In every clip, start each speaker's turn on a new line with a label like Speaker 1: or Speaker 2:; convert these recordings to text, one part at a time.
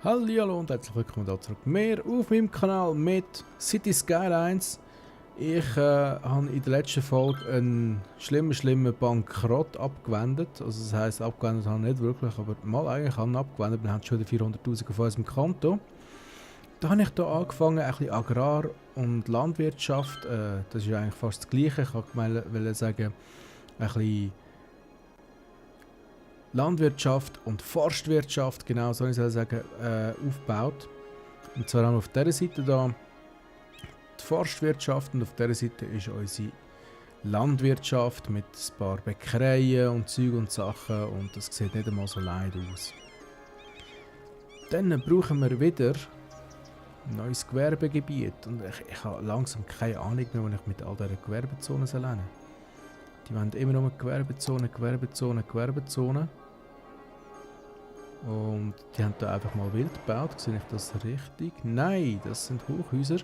Speaker 1: Hallo und herzlich willkommen da zurück mehr auf meinem Kanal mit City Skylines. Ich habe in der letzten Folge einen schlimmen Bankrott abgewendet. Also das heisst, abgewendet habe ich nicht wirklich, aber mal eigentlich habe ich abgewendet. Wir haben schon wieder 400'000 auf unserem Konto. Da habe ich hier angefangen, ein bisschen Agrar- und Landwirtschaft. Das ist eigentlich fast das Gleiche. Ich wollte sagen, ein bisschen Landwirtschaft und Forstwirtschaft, genau so soll ich sagen, aufgebaut. Und zwar haben wir auf dieser Seite da die Forstwirtschaft und auf dieser Seite ist unsere Landwirtschaft mit ein paar Bäckereien und Zeug und Sachen und das sieht nicht einmal so leid aus. Dann brauchen wir wieder ein neues Gewerbegebiet und ich habe langsam keine Ahnung mehr, was ich mit all diesen Gewerbezonen lernen soll. Die wollen immer nur Gewerbezonen. Und die haben da einfach mal wild gebaut. Sehe ich das richtig? Nein, das sind Hochhäuser.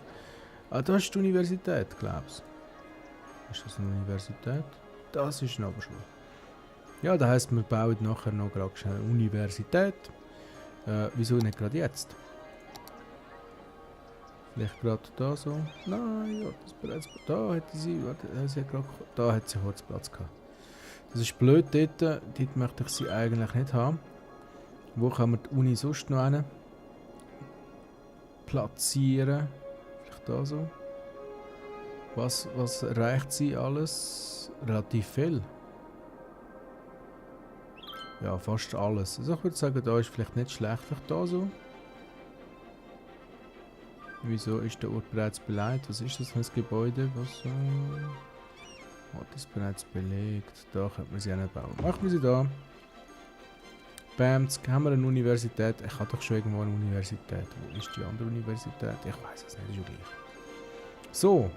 Speaker 1: Ah, das ist die Universität, glaubst du? Ist das eine Universität? Das ist eine Oberschule. Ja, das heisst, wir bauen nachher noch gerade schnell eine Universität. Wieso nicht gerade jetzt? Vielleicht gerade da so? Nein, ja, das bereits. Da hätte sie. Warte, da hat sie kurz Platz gehabt. Das ist blöd dort. Dort möchte ich sie eigentlich nicht haben. Wo kann man die Uni sonst noch hin platzieren? Vielleicht da so. Was erreicht sie alles? Relativ viel. Ja, fast alles. Also ich würde sagen, da ist vielleicht nicht schlecht. Vielleicht da so. Wieso ist der Ort bereits belegt? Was ist das für ein Gebäude? Was hat das bereits belegt? Da könnte man sie auch nicht bauen. Machen wir sie da. Bam, jetzt haben wir eine Universität. Ich habe doch schon irgendwo eine Universität. Wo ist die andere Universität? Ich weiß es nicht, ist ja gleich. So.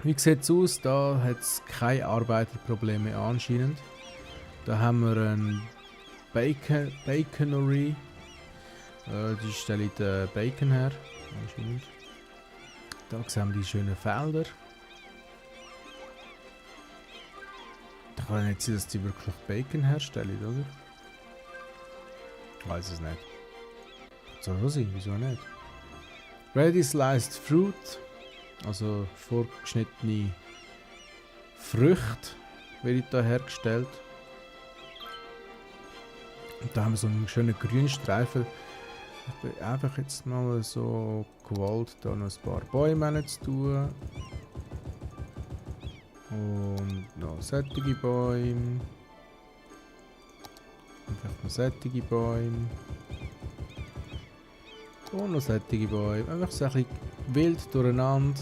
Speaker 1: Wie sieht es aus? Da hat es keine Arbeiterprobleme anscheinend. Da haben wir ein Baconery. Die stellen den Bacon her. Anscheinend. Da sehen wir die schönen Felder. Da kann nicht sein, dass die wirklich Bacon herstellen, oder? Ich weiß es nicht. Soll so sein, wieso nicht? Ready sliced fruit, also vorgeschnittene Früchte, wird da hergestellt. Und da haben wir so einen schönen grünen Streifen. Ich bin einfach jetzt mal so gewollt, da noch ein paar Bäume zu tun. Und noch sättige Bäume. Einfach noch sättige Bäume. Und noch sättige Bäume. Einfach so ein bisschen wild durcheinander.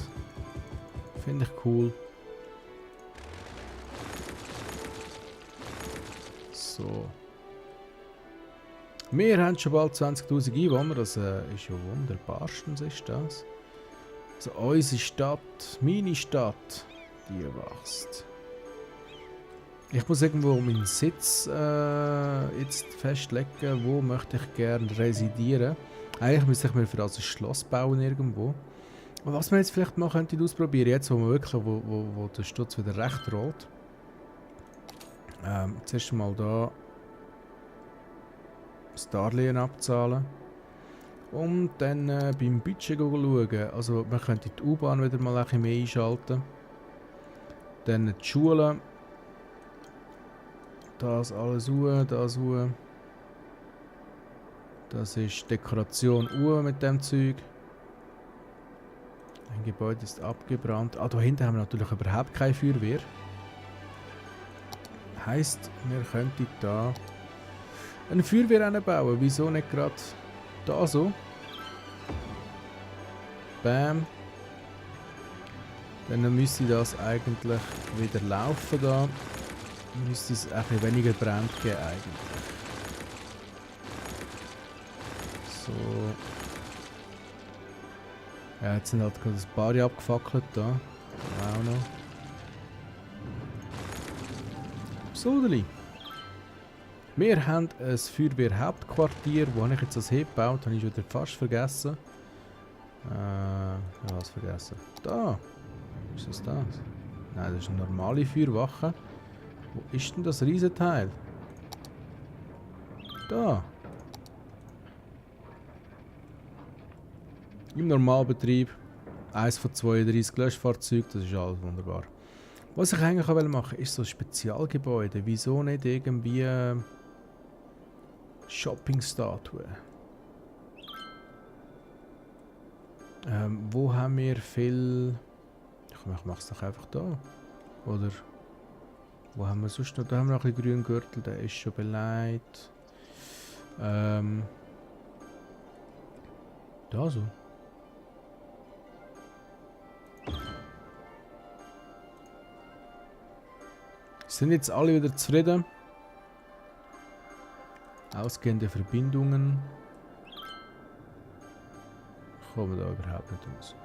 Speaker 1: Finde ich cool. So. Wir haben schon bald 20'000 Einwohner. Das ist ja wunderbarstens ist das. Also unsere Stadt, meine Stadt, die wächst. Ich muss irgendwo meinen Sitz jetzt festlegen, wo möchte ich gerne residieren. Eigentlich müsste ich mir für das ein Schloss bauen irgendwo. Und was wir jetzt vielleicht mal ausprobieren, jetzt wo wir wirklich, wo der Stutz wieder recht rollt. Zuerst mal da das Darlehen abzahlen. Und dann beim Budget schauen. Also man könnte die U-Bahn wieder mal ein bisschen mehr einschalten. Dann die Schule. Das alles das Das ist Dekoration mit dem Zeug. Ein Gebäude ist abgebrannt. Ah, da hinten haben wir natürlich überhaupt keine Feuerwehr. Heisst, wir könnten da eine Feuerwehr bauen. Wieso nicht gerade da so? Bam. Dann müsste das eigentlich wieder laufen da. Müsste es ein bisschen weniger Brand geben eigentlich. So. Ja, jetzt sind halt gerade ein paar abgefackelt da. Auch noch. Sodeli. Wir haben ein Feuerwehrhauptquartier, wo ich jetzt das Hebe gebaut habe, ich wieder fast vergessen. Was vergessen? Da! Ist das das? Nein, das ist eine normale Feuerwache. Wo ist denn das Riesenteil? Da! Im Normalbetrieb 1 von 32 Löschfahrzeugen, das ist alles wunderbar. Was ich eigentlich auch machen wollte, ist so ein Spezialgebäude. Wieso nicht irgendwie Shoppingstatuen? Wo haben wir viel... Ich mache es doch einfach da. Oder... Wo haben wir sonst noch? Da haben wir noch ein grünen Gürtel, der ist schon beleidigt. Da so. Sind jetzt alle wieder zufrieden? Ausgehende Verbindungen. Kommen da überhaupt nicht raus.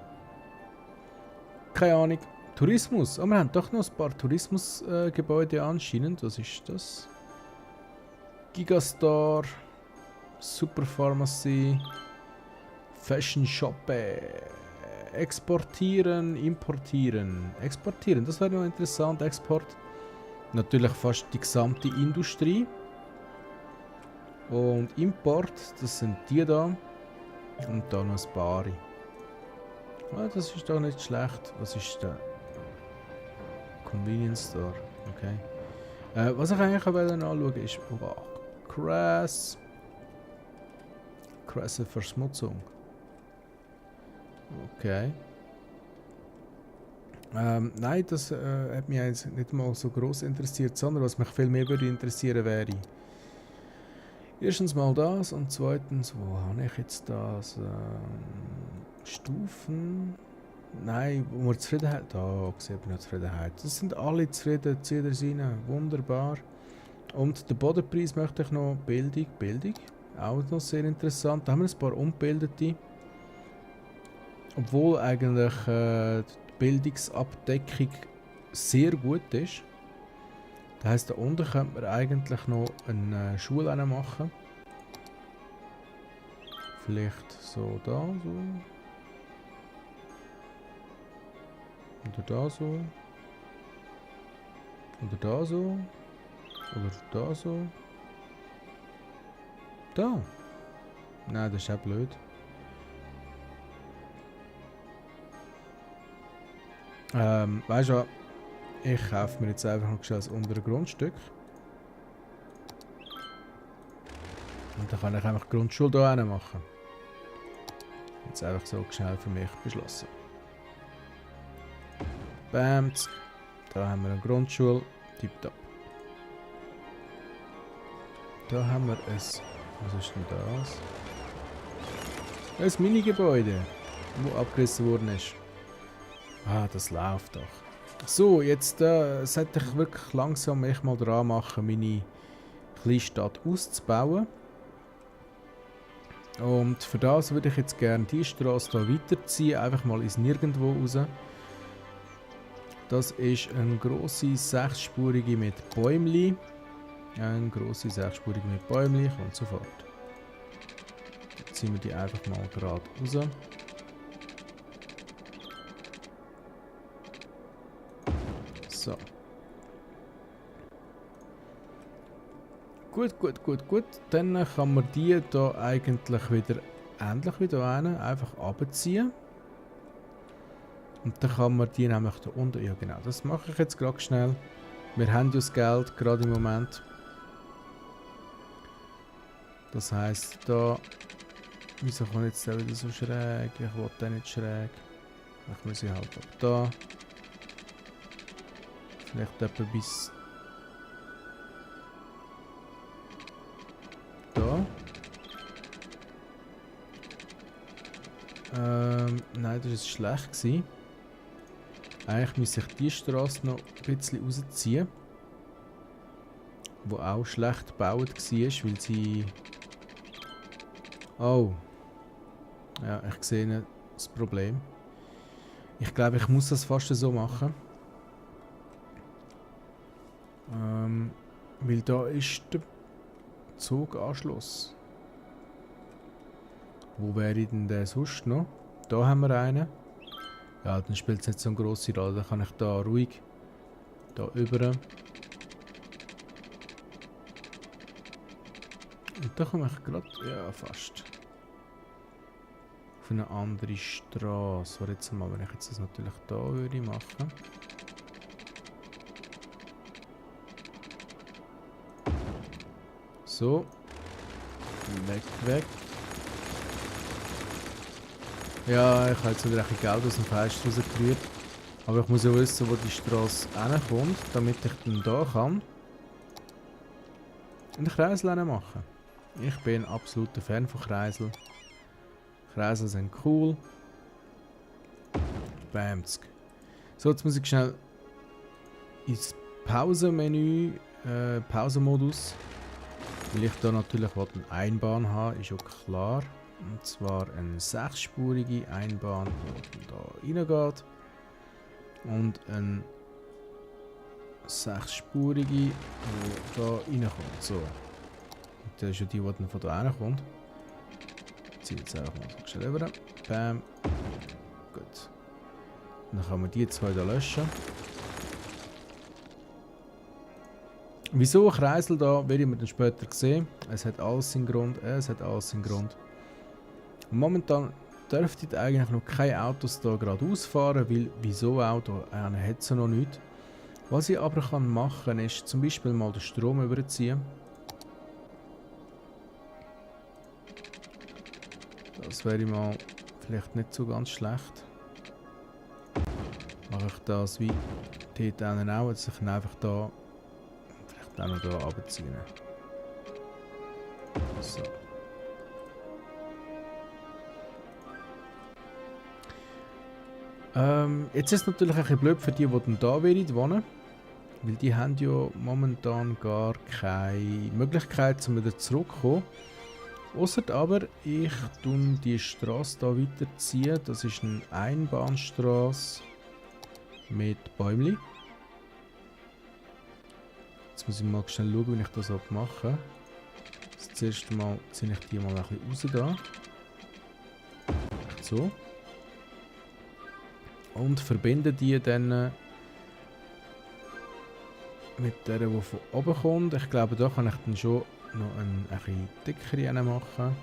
Speaker 1: Keine Ahnung. Tourismus. Oh, wir haben doch noch ein paar Tourismusgebäude anscheinend. Was ist das? Gigastar. Super Pharmacy. Fashion Shop. Exportieren, importieren. Exportieren, das wäre noch interessant. Export. Natürlich fast die gesamte Industrie. Und Import, das sind die da. Und da noch ein paar. Ah, das ist doch nicht schlecht. Was ist da? Convenience Store. Okay. Was ich eigentlich anschauen wollte, ist krasse Verschmutzung. Okay. Nein, das hat mich jetzt nicht mal so groß interessiert, sondern was mich viel mehr würde interessieren wäre erstens mal das und zweitens, wo habe ich jetzt das? Stufen? Nein, wo wir Zufriedenheit... Da sieht man Zufriedenheit. Das sind alle zufrieden, zieht er rein. Wunderbar. Und den Bodenpreis möchte ich noch... Bildung. Auch noch sehr interessant. Da haben wir ein paar Ungebildete. Obwohl eigentlich die Bildungsabdeckung sehr gut ist. Das heisst, da unten könnte man eigentlich noch eine Schule machen. Vielleicht so da so. Oder da so. Oder da so. Oder da so. Da. Nein, das ist auch blöd. Weißt du, ich kaufe mir jetzt einfach noch schnell das untere Grundstück. Und dann kann ich einfach die Grundschule hier hin machen. Jetzt einfach so schnell für mich beschlossen. Bams. Da haben wir eine Grundschule. Tipptopp. Da haben wir ein... Was ist denn das? Ein Minigebäude, wo abgerissen worden ist. Ah, das läuft doch. So, jetzt sollte ich wirklich langsam mich mal dran machen, meine Kleinstadt auszubauen. Und für das würde ich jetzt gerne die Straße hier weiterziehen, einfach mal ins Nirgendwo raus. Das ist eine grosse 6-spurige mit Bäumli. Eine grosse 6-spurige mit Bäumli und so fort. Jetzt ziehen wir die einfach mal gerade raus. So. Gut. Dann kann man die hier eigentlich wieder ähnlich wie hier einfach abziehen. Und dann kann man die nämlich da unten... Ja genau, das mache ich jetzt gerade schnell. Wir haben ja das Geld gerade im Moment. Das heisst da... Wieso kann jetzt der wieder so schräg? Ich will den nicht schräg. Ich muss sie halt ab da. Vielleicht etwa bis... Da. Nein, das war schlecht gewesen. Eigentlich müsste ich die Straße noch ein bisschen rausziehen. Wo auch schlecht gebaut war, weil sie... Oh. Ja, ich sehe das Problem. Ich glaube, ich muss das fast so machen. Weil da ist der Zuganschluss. Wo wäre denn der sonst noch? Da haben wir einen. Ja, dann spielt es nicht so eine grosse Rolle. Dann kann ich da ruhig da über. Und da komme ich gerade. Ja, fast. auf eine andere Straße. Warte jetzt mal, wenn ich jetzt das natürlich da würde machen. So. Weg. Ja, ich habe jetzt wieder ein bisschen Geld aus dem Fenster rausgerührt. Aber ich muss ja wissen, wo die Straße hinkommt, damit ich dann da kann einen Kreisel machen. Ich bin ein absoluter Fan von Kreisel. Kreisel sind cool. Bamsk. So, jetzt muss ich schnell ins Pausenmenü, Pausenmodus. Weil ich da natürlich eine Einbahn habe, ist ja klar. Und zwar eine 6-spurige Einbahn, die da reingeht. Und eine 6-spurige, die da reinkommt. So. Und das ist ja die, die dann von da reinkommt. Ich ziehe jetzt einfach mal so schnell rüber. Bam. Gut. Dann kann man die zwei da löschen. Wieso ein Kreisel da, werde ich mir dann später sehen. Es hat alles seinen Grund. Und momentan dürften eigentlich noch keine Autos da gerade ausfahren, weil wieso Auto? Einer hat es noch nicht. Was ich aber kann machen ist zum Beispiel mal den Strom überziehen. Das wäre mal vielleicht nicht so ganz schlecht. Mache ich das wie dort auch, dass ich ihn einfach da vielleicht auch noch da runterziehen. So. Jetzt ist es natürlich ein bisschen blöd für die, die dann da wohnen. Weil die haben ja momentan gar keine Möglichkeit, um wieder zurückzukommen. Ausser aber, ich tue die Straße hier weiterziehen. Das ist eine Einbahnstraße mit Bäumchen. Jetzt muss ich mal schnell schauen, wie ich das mache. Das erste Mal ziehe ich die mal ein bisschen raus da. So. Und verbinde die dann mit der, die von oben kommt. Ich glaube, da kann ich dann schon noch ein bisschen dickere machen.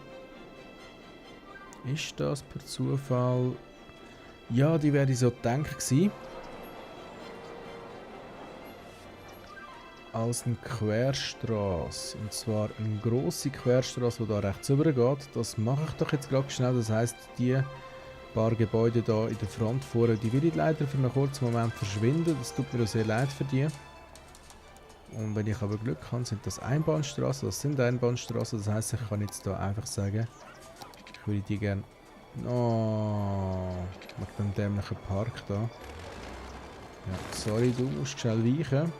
Speaker 1: Ist das per Zufall? Ja, die wäre so gedacht gewesen. Als eine Querstraße. Und zwar eine grosse Querstraße, die da rechts rüber geht. Das mache ich doch jetzt gerade schnell. Das heisst, die paar Gebäude hier in der Front vorne, die will ich leider für einen kurzen Moment verschwinden. Das tut mir auch sehr leid für die. Und wenn ich aber Glück habe, sind das Einbahnstraßen. Das sind Einbahnstraßen. Das heisst, ich kann jetzt hier einfach sagen, ich würde die gerne... Oh, mit dem dämlichen Park da. Ja, sorry, du musst schnell weichen.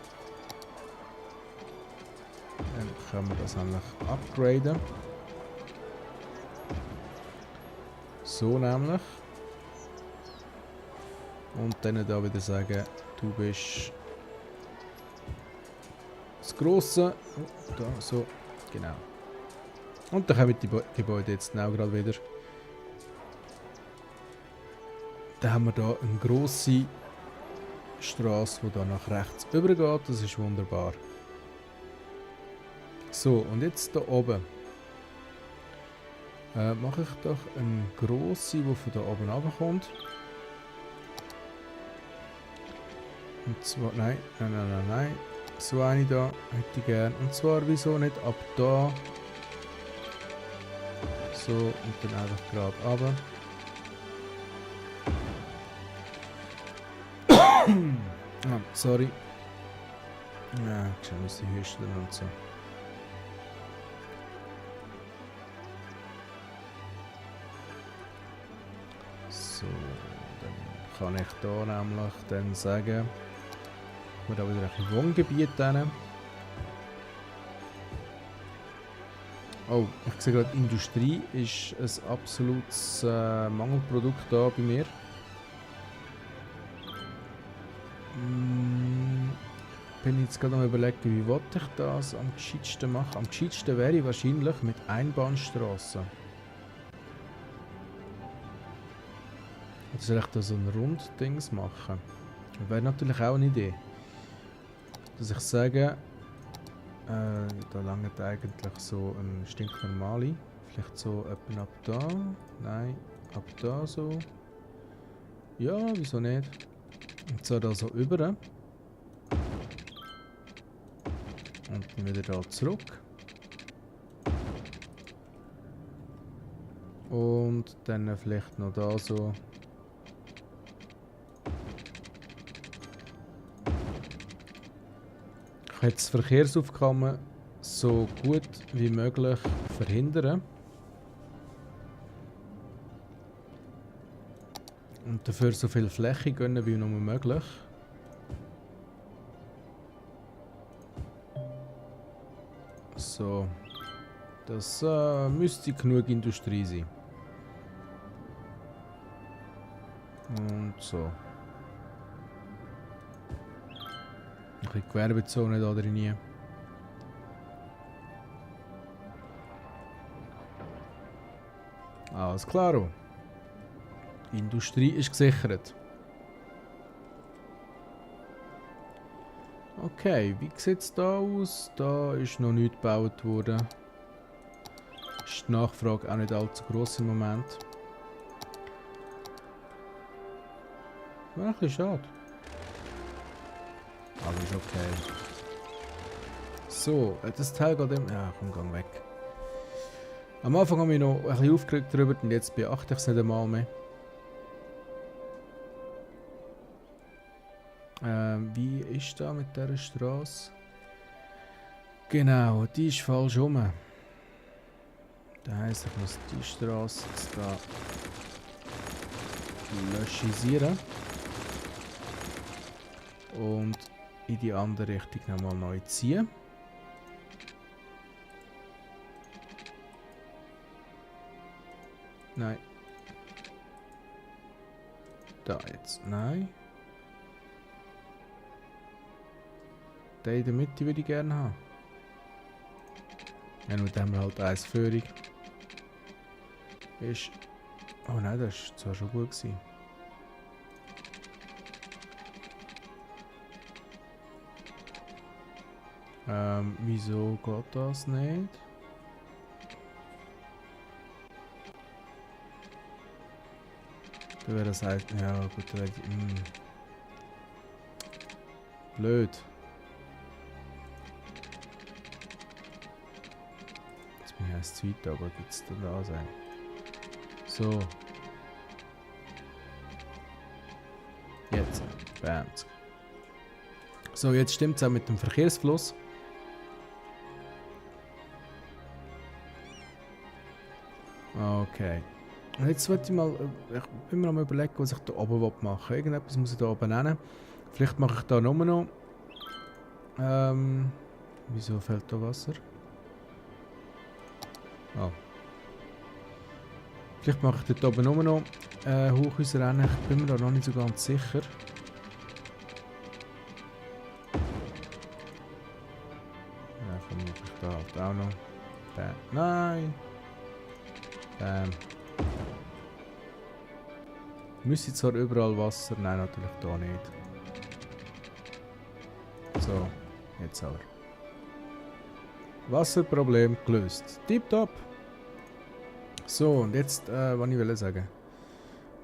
Speaker 1: Dann können wir das nämlich upgraden. So nämlich. Und dann da wieder sagen, du bist das Grosse. Oh, da, so, genau. Und dann kommen die Gebäude jetzt auch gerade wieder. Dann haben wir hier eine grosse Straße, die da nach rechts übergeht. Das ist wunderbar. So, und jetzt hier oben. Mache ich doch eine grosse, die von da oben runterkommt. Und zwar, nein. So eine da hätte ich gern. Und zwar, wieso nicht ab da. So, und dann einfach gerade runter. Ah, sorry. Ja, ich muss die Hüsteln und so. So, dann kann ich da nämlich dann sagen, wir da wieder ein bisschen Wohngebiet hin. Oh, ich sehe gerade, Industrie ist ein absolutes Mangelprodukt da bei mir. Bin jetzt gerade am überlegen, wie wollte ich das am gescheitsten machen. Am gescheitsten wäre ich wahrscheinlich mit Einbahnstraßen. Oder soll ich da so ein Runddings machen? Das wäre natürlich auch eine Idee. Dass ich sage, da langt eigentlich so ein stinknormale. Vielleicht so etwa ab da. Nein, ab da so. Ja, wieso nicht? Und so da so über. Und dann wieder da zurück. Und dann vielleicht noch da so. Ich kann jetzt das Verkehrsaufkommen so gut wie möglich verhindern. Und dafür so viel Fläche gönnen wie nur möglich. So. Das müsste genug Industrie sein. Und so. Ein bisschen Gewerbezone da drin. Alles klar. Die Industrie ist gesichert. Okay, wie sieht es da aus? Da ist noch nichts gebaut worden. Ist die Nachfrage auch nicht allzu gross im Moment. Wäre ein bisschen schade. Aber ist okay. So, das Teil geht im... Ja, komm, gang weg. Am Anfang habe ich noch ein bisschen aufgeregt darüber und jetzt beachte ich es nicht einmal mehr. Wie ist da mit dieser Straße? Genau, die ist falsch rum. Das heisst, ich muss die Straße jetzt da löschisieren. Und in die andere Richtung nochmal neu ziehen. Nein. Da jetzt, nein. Den in der Mitte würde ich gerne haben. Ja, nur haben wir halt eins Führung. Ist... Oh nein, das war zwar schon gut gewesen. Wieso geht das nicht? Da wäre das halt... Ja gut, da wäre ich... Blöd. Jetzt bin ich erst zu weit, aber gibt es da sein? So. Jetzt. Bam. So, jetzt stimmt es auch mit dem Verkehrsfluss. Okay. Und jetzt wollte ich mal, ich bin mir mal überlegen, was ich da oben machen will. Irgendetwas muss ich da oben nennen. Vielleicht mache ich da nur noch. Wieso fällt da Wasser? Oh. Vielleicht mache ich dort oben nur noch Hochhäuser rein. Ich bin mir da noch nicht so ganz sicher. Ja, komm, mache ich da halt auch noch. Bam. Nein! Bam. Müsste zwar überall Wasser, nein, natürlich da nicht. So, jetzt aber. Wasserproblem gelöst. Tipptopp! So, und jetzt, was ich will sagen.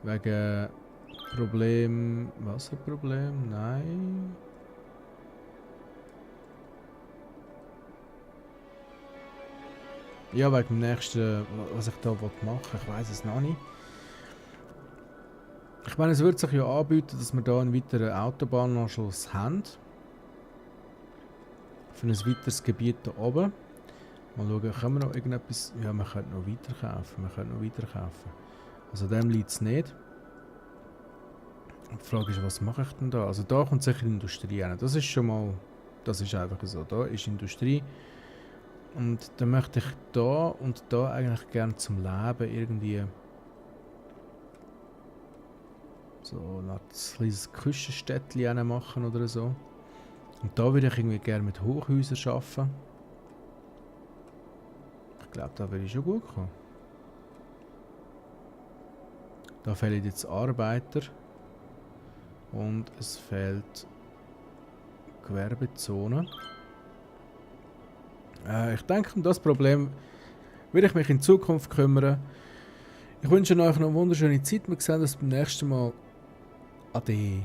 Speaker 1: Wegen Problem... Wasserproblem? Nein. Ja, wegen dem nächsten, was ich da machen will. Ich weiß es noch nicht. Ich meine, es würde sich ja anbieten, dass wir hier einen weiteren Autobahnanschluss haben. Für ein weiteres Gebiet hier oben. Mal schauen, können wir noch irgendetwas... Ja, wir können noch weiterkaufen. Also dem liegt es nicht. Die Frage ist, was mache ich denn da? Also da kommt sicher Industrie rein. Das ist schon mal... Das ist einfach so. Da ist Industrie. Und dann möchte ich da und da eigentlich gerne zum Leben irgendwie... So ein kleines Küstenstädtchen machen oder so. Und da würde ich irgendwie gerne mit Hochhäusern arbeiten. Ich glaube, da würde ich schon gut kommen. Da fehlen jetzt Arbeiter. Und es fehlt Gewerbezone. Ich denke, um das Problem würde ich mich in Zukunft kümmern. Ich wünsche euch noch eine wunderschöne Zeit. Wir sehen uns beim nächsten Mal. Ade.